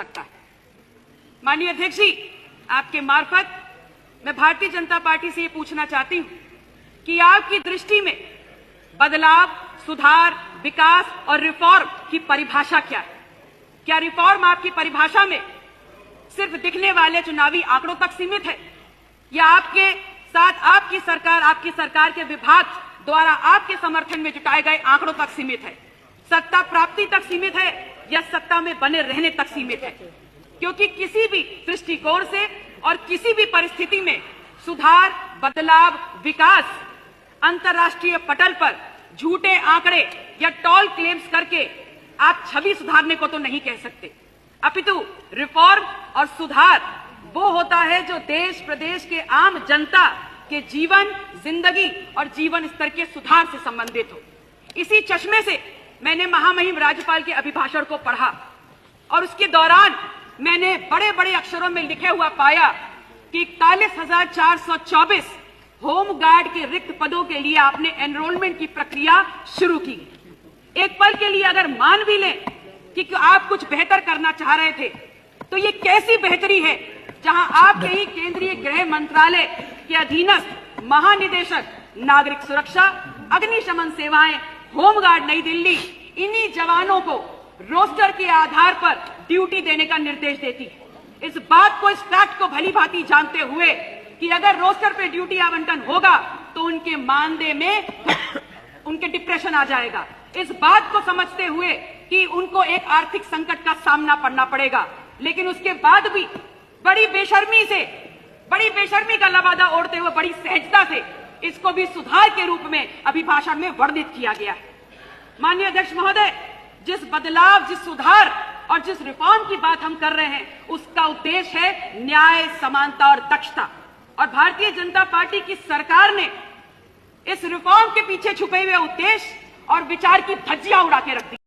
सकता है। माननीय अध्यक्ष जी, आपके मार्फत मैं भारतीय जनता पार्टी से ये पूछना चाहती हूं कि आपकी दृष्टि में बदलाव, सुधार, विकास और रिफॉर्म की परिभाषा क्या है? क्या रिफॉर्म आपकी परिभाषा में सिर्फ दिखने वाले चुनावी आंकड़ों तक सीमित है, या आपके साथ आपकी सरकार के विभाग द्वारा आपके समर्थन में जुटाए गए आंकड़ों तक सीमित है? सत्ता प्राप्ति तक सीमित है या सत्ता में बने रहने तक सीमित है? क्योंकि किसी भी दृष्टिकोण से और किसी भी परिस्थिति में सुधार, बदलाव, विकास अंतर्राष्ट्रीय पटल पर झूठे आंकड़े या टॉल क्लेम्स करके आप छवि सुधारने को तो नहीं कह सकते, अपितु रिफॉर्म और सुधार वो होता है जो देश प्रदेश के आम जनता के जीवन, जिंदगी और जीवन स्तर के सुधार से संबंधित हो। इसी चश्मे से मैंने महामहिम राज्यपाल के अभिभाषण को पढ़ा और उसके दौरान मैंने बड़े बड़े अक्षरों में लिखे हुआ पाया कि 41,424 होमगार्ड के रिक्त पदों के लिए आपने एनरोलमेंट की प्रक्रिया शुरू की। एक पल के लिए अगर मान भी लें कि आप कुछ बेहतर करना चाह रहे थे, तो ये कैसी बेहतरी है जहां आपके ही केंद्रीय गृह मंत्रालय के अधीनस्थ महानिदेशक नागरिक सुरक्षा, अग्निशमन सेवाएं, होमगार्ड नई दिल्ली इन्हीं जवानों को रोस्टर के आधार पर ड्यूटी देने का निर्देश देती है। इस बात को, इस फैक्ट को भली भांति जानते हुए कि अगर रोस्टर पे ड्यूटी आवंटन होगा तो उनके मानदेय में उनके डिप्रेशन आ जाएगा। इस बात को समझते हुए कि उनको एक आर्थिक संकट का सामना करना पड़ेगा, लेकिन उसके बाद भी बड़ी बेशर्मी का लबादा ओढ़ते हुए बड़ी सहजता से इसको भी सुधार के रूप में अभिभाषण में वर्णित किया गया है। माननीय अध्यक्ष महोदय, जिस बदलाव, जिस सुधार और जिस रिफॉर्म की बात हम कर रहे हैं, उसका उद्देश्य है न्याय, समानता और दक्षता। और भारतीय जनता पार्टी की सरकार ने इस रिफॉर्म के पीछे छुपे हुए उद्देश्य और विचार की धज्जियां उड़ा के रख दी।